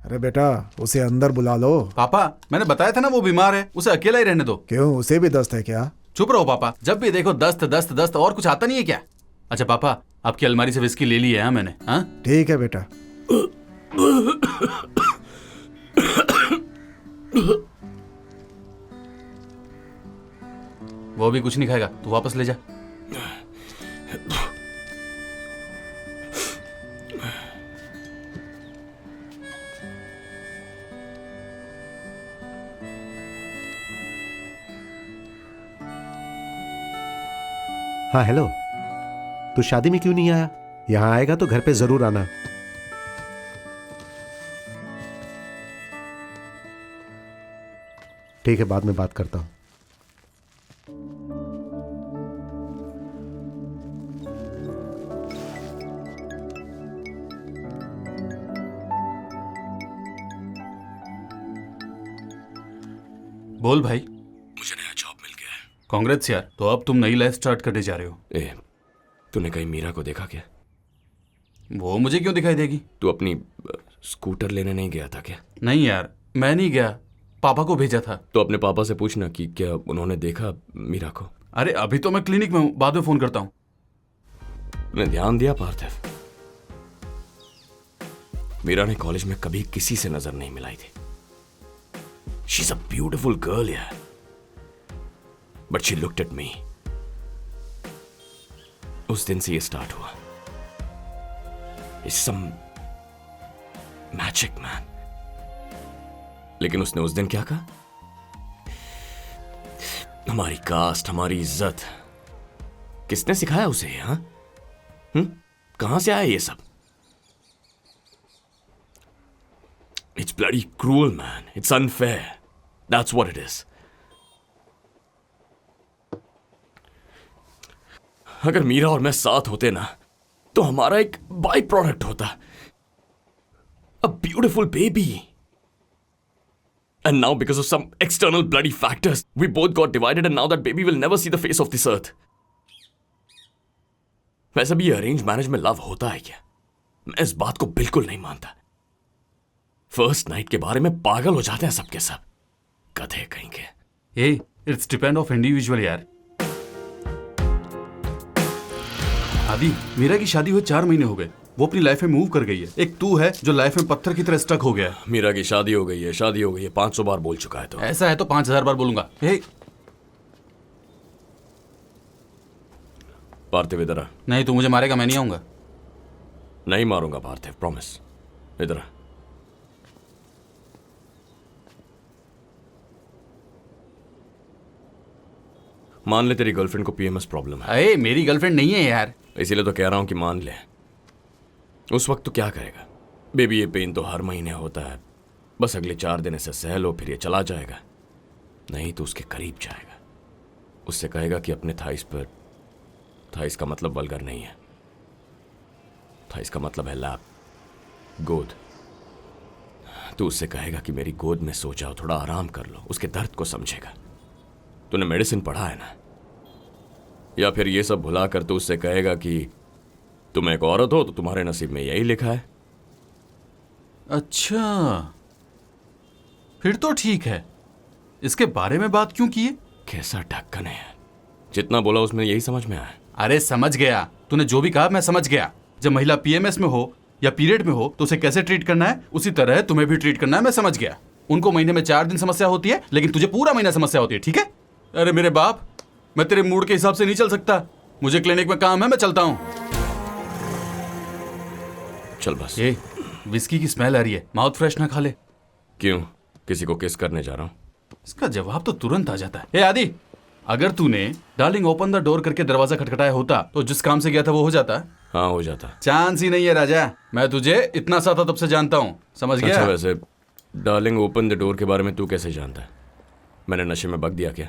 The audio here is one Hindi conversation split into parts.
अरे बेटा उसे अंदर बुला लो। पापा मैंने बताया था ना वो बीमार है, उसे अकेला ही रहने दो। क्यों, उसे भी दस्त है क्या? चुप रहो पापा, जब भी देखो दस्त दस्त दस्त, और कुछ आता नहीं है क्या? अच्छा पापा, आपकी अलमारी से विस्की ले ली है मैंने। हाँ ठीक है बेटा। वो भी कुछ नहीं खाएगा, तू वापस ले जा। हाँ हेलो, तू शादी में क्यों नहीं आया? यहाँ आएगा तो घर पे जरूर आना। ठीक है, बाद में बात करता हूँ। बोल भाई। मुझे नया जॉब मिल गया है। कांग्रेस यार, तो अब तुम नई लाइफ स्टार्ट करने जा रहे हो। तूने कहीं मीरा को देखा क्या? वो मुझे क्यों दिखाई देगी? तू अपनी स्कूटर लेने नहीं गया था क्या? नहीं यार, मैं नहीं गया, पापा को भेजा था। तो अपने पापा से पूछना कि क्या उन्होंने देखा मीरा को। अरे अभी तो मैं क्लिनिक में हूँ, बाद में फोन करता हूँ। तूने ध्यान दिया पार्थिव, मीरा ने कॉलेज में कभी किसी से नजर नहीं मिलाई थी। She is a beautiful girl यार, but she looked at me. उस दिन से ये स्टार्ट हुआ। It's some magic man. लेकिन उसने उस दिन क्या कहा? हमारी कास्ट, हमारी इज्जत, किसने सिखाया उसे? हाँ, कहां से आया ये सब? It's bloody cruel man, it's unfair, that's what it is. अगर मीरा और मैं साथ होते ना, तो हमारा एक बाई प्रोडक्ट होता, a beautiful baby. And now, because of some external bloody factors, we both got divided, and now that baby will never see the face of this earth. वैसे भी ये अरेंज मैरिज में लव होता है क्या? मैं इस बात को बिल्कुल नहीं मानता। फर्स्ट नाइट के बारे में पागल हो जाते हैं सबके सब, गधे कहीं के। इट्स डिपेंड ऑफ इंडिविजुअल यार। आदि, मीरा की शादी हुए 4 महीने हो गए, वो अपनी लाइफ में मूव कर गई है। एक तू है जो लाइफ में पत्थर की तरह स्टक हो गया है। मीरा की शादी हो गई है, शादी हो गई है, 500 बार बोल चुका है। तो ऐसा है तो 5000 बार बोलूंगा। पार्थिव इधर आ। नहीं, तू मुझे मारेगा, मैं नहीं आऊंगा। नहीं मारूंगा पार्थिव, प्रॉमिस। इधर आ। मान ले तेरी गर्लफ्रेंड को पीएमएस प्रॉब्लम है। अरे मेरी गर्लफ्रेंड नहीं है यार। इसीलिए तो कह रहा हूं कि मान ले। उस वक्त तो क्या करेगा? बेबी, ये पेन तो हर महीने होता है, बस अगले 4 दिन इसे सह लो, फिर ये चला जाएगा। नहीं तो उसके करीब जाएगा, उससे कहेगा कि अपने थाइस पर, थाइस का मतलब वल्गर नहीं है, थाइस का मतलब है लैप, गोद। तो उससे कहेगा कि मेरी गोद में सो जाओ, थोड़ा आराम कर लो, उसके दर्द को समझेगा। तूने मेडिसिन पढ़ा है ना? या फिर ये सब भुला कर तो उससे कहेगा कि तुम एक औरत हो तो तुम्हारे नसीब में यही लिखा है। अच्छा, फिर तो ठीक है। इसके बारे में बात क्यों की है? कैसा ढक्कन है यार, जितना बोला उसमें यही समझ में आया। अरे समझ गया, तूने जो भी कहा मैं समझ गया। जब महिला पीएमएस में हो या पीरियड में हो तो उसे कैसे ट्रीट करना है, उसी तरह तुम्हें भी ट्रीट करना है, मैं समझ गया। उनको महीने में 4 दिन समस्या होती है, लेकिन तुझे पूरा महीना समस्या होती है, ठीक है? अरे मेरे बाप, मैं तेरे मूड के हिसाब से नहीं चल सकता। मुझे क्लिनिक में काम है, मैं चलता हूं। चल बस। ये विस्की की स्मेल आ रही है, माउथ फ्रेश ना खा ले। क्यों, किसी को किस करने जा रहा हूं? इसका जवाब तो तुरंत आ जाता है। आदि, अगर तूने डार्लिंग ओपन द डोर करके दरवाजा खटखटाया होता तो जिस काम से गया था वो हो जाता। हाँ हो जाता। चांस ही नहीं है राजा, मैं तुझे इतना सा था तब से जानता हूँ, समझ गया? अच्छा, वैसे डार्लिंग ओपन द डोर के बारे में तू कैसे जानता है? मैंने नशे में बक दिया क्या?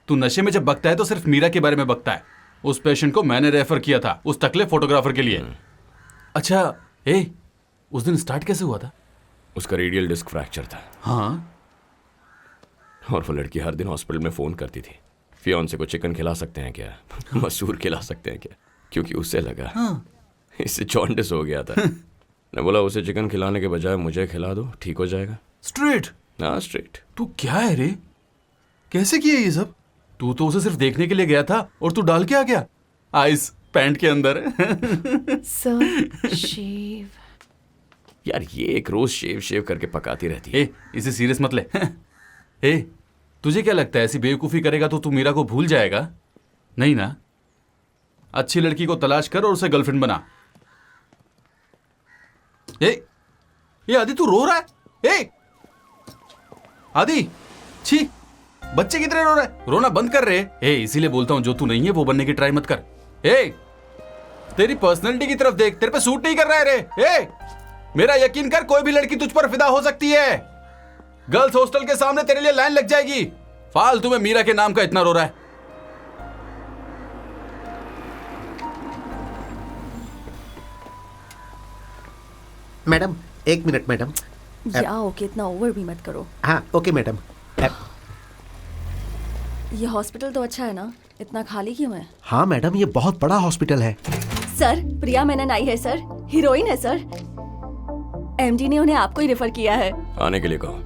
तू नशे में जब बकता है तो सिर्फ मीरा के बारे में बकता है। उस पेशेंट को मैंने रेफर किया था उस टकले फोटोग्राफर के लिए। अच्छा, उस दिन स्टार्ट कैसे हुआ था? उसका रेडियल डिस्क फ्रैक्चर था। हाँ, और वो लड़की हर दिन हॉस्पिटल में फोन करती थी, फियांसे को चिकन खिला सकते हैं क्या, मसूर खिला सकते हैं क्या, क्योंकि उसे लगा इससे जॉन्डिस हो गया था। ने बोला उसे चिकन खिलाने के बजाय मुझे खिला दो, ठीक हो जाएगा। स्ट्रेट? हाँ स्ट्रेट। तू क्या है रे? कैसे किया ये सब? तू तो उसे सिर्फ देखने के लिए गया था और तू डाल के आ गया आइस पैंट के अंदर। सर शेव। यार ये एक रोज शेव करके पकाती रहती है। ए, इसे सीरियस मत ले। ए, तुझे क्या लगता है ऐसी बेवकूफ़ी करेगा तो तू मीरा को भूल जाएगा? नहीं ना। अच्छी लड़की को तलाश कर और उसे गर्लफ्रेंड बना। ये आदि तू रो रहा है? ए आदि, छी, बच्चे की तरह रो रहा है। रोना बंद कर रहे। ए, इसीलिए बोलता हूं जो तू नहीं है वो बनने की ट्राई मत कर। ए, तेरी पर्सनैलिटी की तरफ देख, तेरे पे सूट नहीं कर रहा है रे। ए, मेरा यकीन कर, कोई भी लड़की तुझ पर फिदा हो सकती है। गर्ल्स हॉस्टल के सामने तेरे लिए लाइन लग जाएगी। फालतू में मीरा के नाम का इतना रो रहा है। Madam 1 minute madam. या ओके, इतना ओवर भी मत करो। हाँ ओके मैडम। ये हॉस्पिटल तो अच्छा है ना, इतना खाली क्यों है? हाँ मैडम, ये बहुत बड़ा हॉस्पिटल है। सर, प्रिया मेनन आई है सर, हीरोइन है सर। एमडी ने उन्हें आपको ही रेफर किया है। आने के लिए कहो।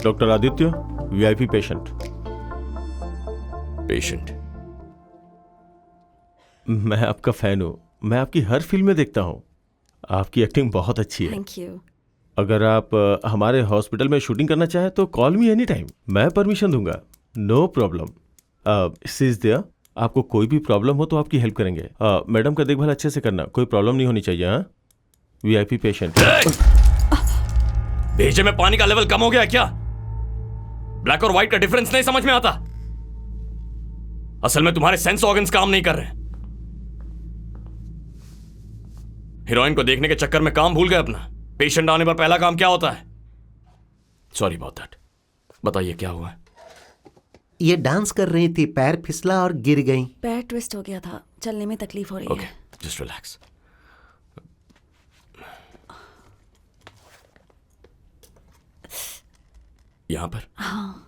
Doctor Aditya, VIP patient. Patient? मैं आपका फैन हूँ, मैं आपकी हर फिल्म में देखता हूँ। आपकी एक्टिंग बहुत अच्छी है। Thank you. अगर आप हमारे हॉस्पिटल में शूटिंग करना चाहें तो कॉल मी एनी टाइम, मैं परमिशन दूंगा। No problem. सीज दिया, आपको कोई भी प्रॉब्लम हो तो आपकी हेल्प करेंगे। मैडम का देखभाल अच्छे से करना, कोई प्रॉब्लम नहीं होनी चाहिए। हाँ, वीआईपी पेशेंट। भेजे में पानी का लेवल कम हो गया क्या? ब्लैक और व्हाइट का डिफरेंस नहीं समझ में आता? असल में तुम्हारे सेंस ऑर्गन्स काम नहीं कर रहे। हीरोइन को देखने के चक्कर में काम भूल गए अपना। पेशेंट आने पर पहला काम क्या होता है? Sorry about that. बताइए क्या हुआ है? ये डांस कर रही थी, पैर फिसला और गिर गई। पैर ट्विस्ट हो गया था, चलने में तकलीफ हो रही ओके, है। Just relax. यहां पर? हाँ।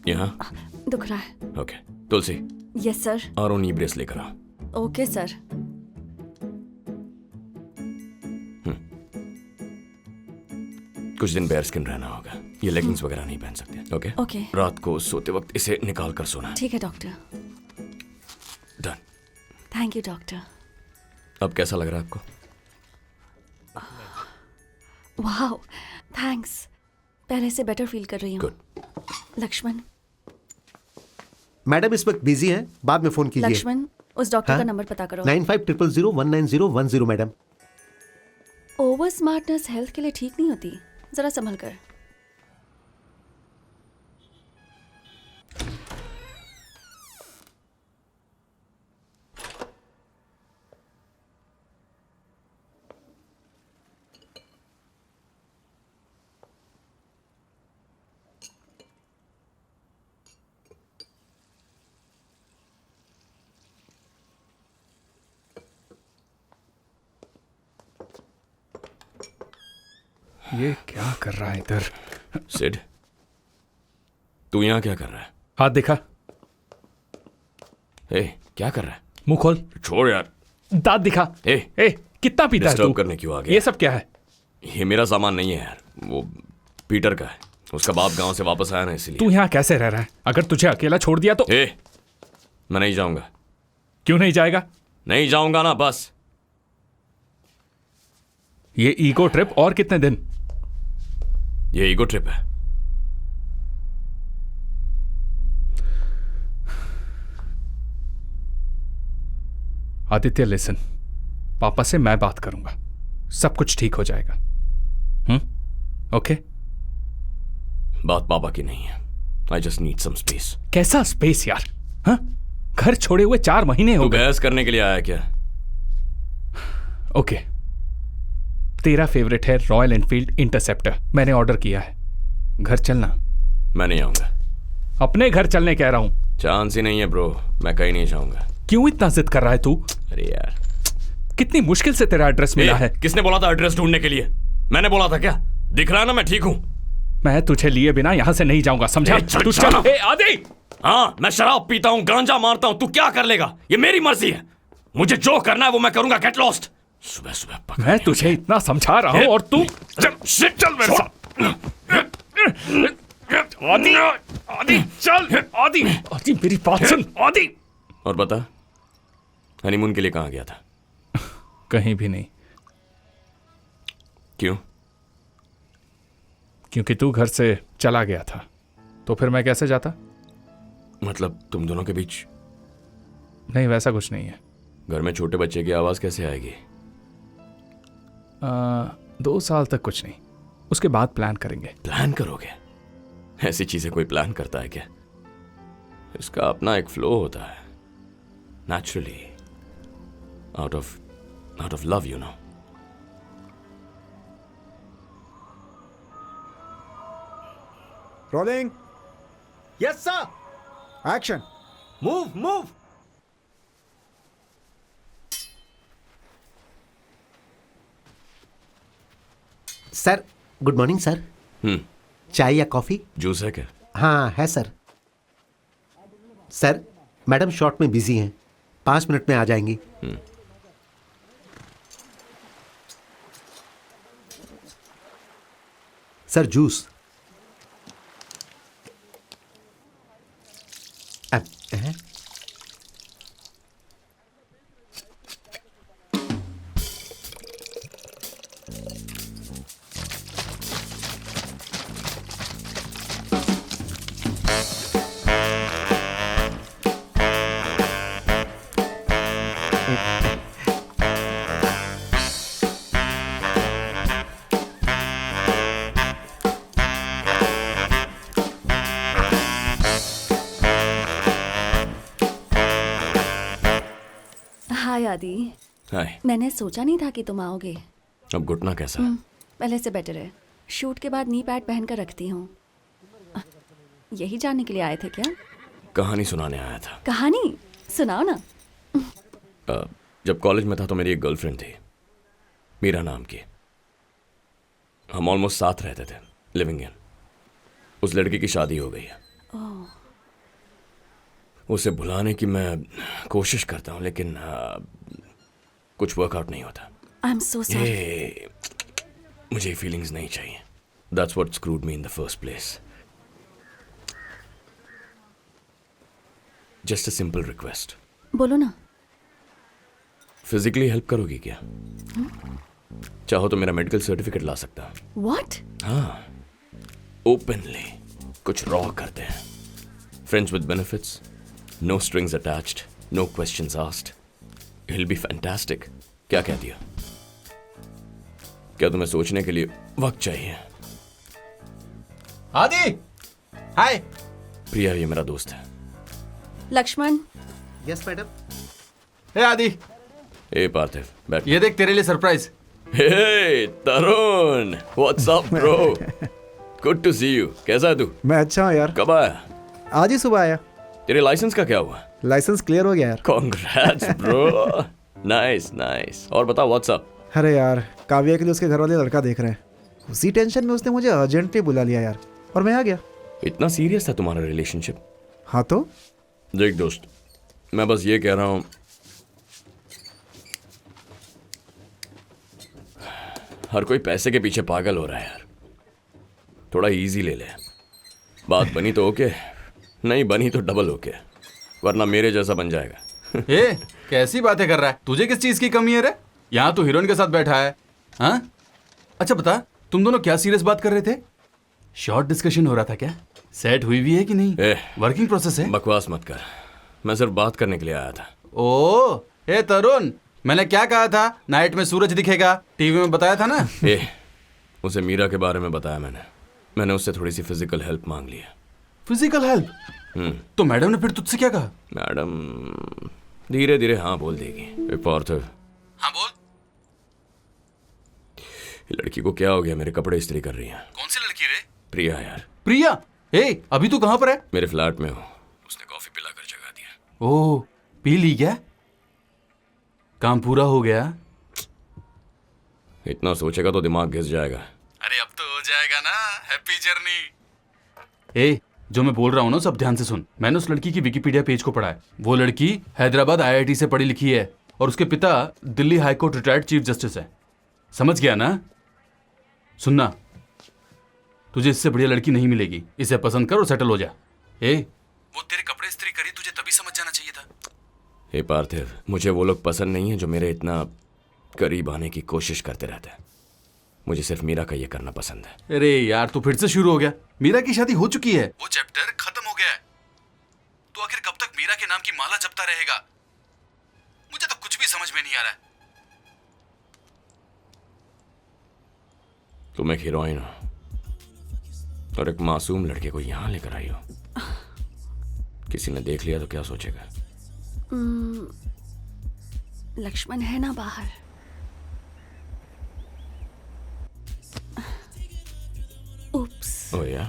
यहां? दुख रहा है। ओके, तुलसी यस सर। और नी ब्रेस लेकर आओ। Okay sir. कुछ दिन बेयर स्किन रहना होगा। ये लेगिंग्स वगैरह नहीं पहन सकते। ओके? ओके। रात को सोते वक्त इसे निकाल कर सोना। ठीक है doctor. Done. Thank you doctor. अब कैसा लग रहा है आपको? वाह, थैंक्स। पहले से बेटर फील कर रही हूँ। गुड। लक्ष्मण। मैडम इस वक्त बिजी हैं, बाद में फोन कीजिए। लक्ष्मण, उस डॉक्टर हाँ? का नंबर पता करो। 9500190110 मैडम। ओवर स्मार्टनेस हेल्थ के लिए ठीक नहीं होती, जरा संभल कर। ये क्या कर रहा है इधर? सिड, तू यहाँ क्या कर रहा है? हाथ दिखा। ए, क्या कर रहा है? मुंह खोल। छोड़ यार। दांत दिखा। ए, कितना पीता है डिस्टर्ब तू? करने क्यों आ गया? ये सब क्या है? ये मेरा सामान नहीं है यार, वो पीटर का है। उसका बाप गांव से वापस आया ना, इसलिए। तू यहाँ कैसे रह रहा है? अगर तुझे अकेला छोड़ दिया तो? मैं नहीं जाऊंगा। क्यों नहीं जाएगा? नहीं जाऊंगा ना, बस। ये ईगो ट्रिप और कितने दिन? ये ईगो ट्रिप है। आदित्य लिसन, पापा से मैं बात करूंगा, सब कुछ ठीक हो जाएगा। ओके? बात पापा की नहीं है। I just need some space. कैसा स्पेस यार? हाँ? घर छोड़े हुए 4 महीने हो तू गए। बहस करने के लिए आया क्या? ओके, तेरा फेवरेट है रॉयल एनफील्ड इंटरसेप्टर, मैंने ऑर्डर किया है। घर चलना। मैं नहीं आऊंगा। अपने घर चलने कह रहा हूं। चांस ही नहीं है ब्रो, मैं कहीं नहीं जाऊंगा। क्यों इतना जिद कर रहा है तू? अरे यार, कितनी मुश्किल से तेरा एड्रेस मिला है। किसने बोला था एड्रेस ढूंढने के लिए? मैंने बोला था क्या? दिख रहा है ना मैं ठीक हूं। मैं तुझे लिए बिना यहाँ से नहीं जाऊंगा, समझा? ए, चल, तू चल। चल। ए, आदि! हाँ, मैं शराब पीता हूं, गांजा मारता हूं, तू क्या कर लेगा? ये मेरी मर्जी है। मुझे जो करना है वो मैं करूंगा। Get lost. सुबह सुबह मैं तुझे इतना समझा रहा हूँ और तू चल मेरे साथ। आदि! आदि चल! आदि! आदि मेरी बात सुन, आदि! और बता, हनीमून के लिए कहाँ गया था? कहीं भी नहीं, क्यों? क्योंकि तू घर से चला गया था। तो फिर मैं कैसे जाता? मतलब तुम दोनों के बीच? नहीं, वैसा कुछ नहीं है। घर में छोटे बच्चे की आवाज कैसे आएगी? 2 साल तक कुछ नहीं, उसके बाद प्लान करेंगे। प्लान करोगे? ऐसी चीजें कोई प्लान करता है क्या? इसका अपना एक फ्लो होता है, naturally, out of love, you know. Rolling, yes sir. Action. Move. Sir, good morning sir. चाय या कॉफी? जूस है क्या? हाँ है सर। सर, मैडम शॉर्ट में बिजी हैं, 5 मिनट में आ जाएंगी। Sir, juice. हैं? हाय आदि। हाय। मैंने सोचा नहीं था कि तुम आओगे। अब घुटना कैसा है? पहले से बेटर है। शूट के बाद नी पैड पहन कर रखती हूँ। यही जानने के लिए आए थे क्या? कहानी सुनाने आया था। कहानी सुनाओ ना। जब कॉलेज में था तो मेरी एक गर्लफ्रेंड थी, मीरा नाम की। हम ऑलमोस्ट साथ रहते थे, लिविंग इन। उस लड़की की शादी हो गई है। उसे भुलाने की मैं कोशिश करता हूँ, लेकिन कुछ वर्कआउट नहीं होता। I am so sorry. ये मुझे फीलिंग्स नहीं चाहिए। That's what screwed me in the first place. Just a simple request. बोलो ना। फिजिकली हेल्प करोगी क्या? चाहो तो मेरा मेडिकल सर्टिफिकेट ला सकता हूँ। व्हाट? हाँ, ओपनली कुछ रॉ करते हैं। Friends with benefits, no strings attached, no questions asked. It will be fantastic. क्या कह दिया? क्या तुम्हें सोचने के लिए वक्त चाहिए? आदि, हाय। प्रिया ये मेरा दोस्त है। लक्ष्मण। Yes madam. हे आदि, ए पार्थिव, बैठ। ये देख तेरे लिए surprise. Hey Tarun, what's up bro? Good to see you. कैसा है तू? मैं अच्छा हूँ यार। कब आया? आज ही सुबह आया। तेरे लाइसेंस का क्या हुआ? लाइसेंस क्लियर हो गया यार। Congrats bro. Nice nice. और बता व्हाट्स अप? अरे यार, काव्या के लिए उसके घर वाले लड़का देख रहे हैं। उसी टेंशन में उसने मुझे अर्जेंटली बुला लिया यार, और मैं आ गया। इतना सीरियस था तुम्हारा रिलेशनशिप? हाँ तो देख दोस्त, मैं बस ये कह रहा हूं, हर कोई पैसे के पीछे पागल हो रहा है यार। थोड़ा इजी ले ले। बात बनी तो ओके, नहीं बनी तो डबल ओके, वरना मेरे जैसा बन जाएगा। ए, कैसी बातें कर रहा है? तुझे किस चीज की कमी है रे? यहाँ तो हीरोइन के साथ बैठा है। हाँ? अच्छा बता, तुम दोनों क्या सीरियस बात कर रहे थे? शॉर्ट डिस्कशन हो रहा था क्या? सेट हुई भी है कि नहीं? वर्किंग प्रोसेस है। बकवास मत कर, मैं सिर्फ बात करने के लिए आया था। ओ, ए तरुण, मैंने क्या कहा था? नाइट में सूरज दिखेगा, टीवी में बताया था ना। उसे मीरा के बारे में बताया मैंने उससे थोड़ी सी फिजिकल हेल्प मांग ली है। Physical help? तो मैडम ने फिर तुझसे क्या कहा? मैडम धीरे धीरे हाँ बोल देगी। पार्थिव। हाँ बोल। ये लड़की को क्या हो गया? मेरे कपड़े इस्त्री कर रही है। कौन सी लड़की रे? प्रिया यार। प्रिया? ए, अभी तू कहाँ पर है? मेरे फ्लैट में हो। उसने कॉफी पिलाकर जगा दिया। ओह, पी ली क्या? काम पूरा हो गया? इतना सोचेगा तो दिमाग घिस जाएगा। अरे अब तो हो आएगा ना, हैप्पी जर्नी। ए, जो मैं बोल रहा हूँ ना सब ध्यान से सुन। मैंने उस लड़की की विकिपीडिया पेज को पढ़ा है। वो लड़की हैदराबाद IIT से पढ़ी लिखी है और उसके पिता Delhi high court retired chief justice है। समझ गया ना? सुनना, तुझे इससे बढ़िया लड़की नहीं मिलेगी। इसे पसंद कर और सेटल हो जा। ए, वो तेरे कपड़े इस्त्री करी, तुझे तभी समझ जाना चाहिए था। हे पार्थिव, मुझे वो लोग पसंद नहीं है जो मेरे इतना करीब आने की कोशिश करते रहते हैं। मुझे सिर्फ मीरा का ये करना पसंद है। अरे यार, तू फिर से शुरू हो गया। मीरा की शादी हो चुकी है, वो चैप्टर खत्म हो गया है। तो आखिर कब तक मीरा के नाम की माला जपता रहेगा? मुझे तो कुछ भी समझ में नहीं आ रहा है। तुम एक हीरोइन हो और एक मासूम लड़के को यहां लेकर आई हो। किसी ने देख लिया तो क्या सोचेगा? लक्ष्मण है ना बाहर। उप्स। ओ या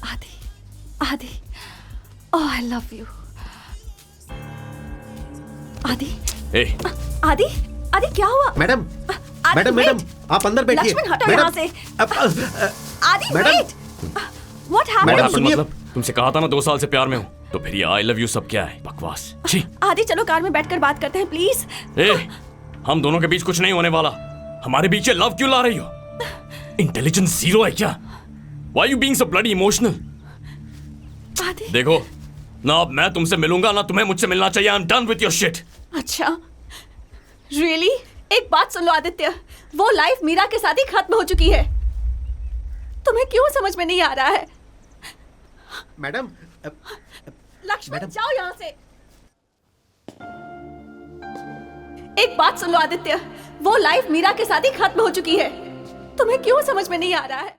आदि, आदि, ओह आई लव यू। आदि, ए, आदि, आदि क्या हुआ? मैडम, आदि, मैडम, wait! मैडम, आप अंदर बैठिए। लक्ष्मण हटो मैडम, यहाँ से। Adi madam. Wait, what madam, happened? सुनिए। मतलब तुमसे कहा था ना 2 साल से प्यार में हूं, तो फिर ये आई लव यू सब क्या है? बकवास। छी। आदि चलो कार में बैठकर बात करते हैं प्लीज। ए, हम दोनों के बीच कुछ नहीं होने वाला। हमारे बीच ये लव क्यों ला रही हो? इंटेलिजेंस जीरो है क्या? Why you being so bloody emotional? आदि, देखो ना, अब मैं तुमसे मिलूंगा ना तुम्हें मुझसे मिलना चाहिए। I am done with your shit. अच्छा रियली? एक बात सुन लो आदित्य, वो लाइफ मीरा के साथ ही खत्म हो चुकी है। तुम्हें क्यों समझ में नहीं आ रहा है? मैडम, लक्ष्मण जाओ यहाँ से। एक बात सुन लो आदित्य, वो लाइफ मीरा के साथ ही खत्म हो चुकी है। तुम्हें क्यों समझ में नहीं आ रहा है?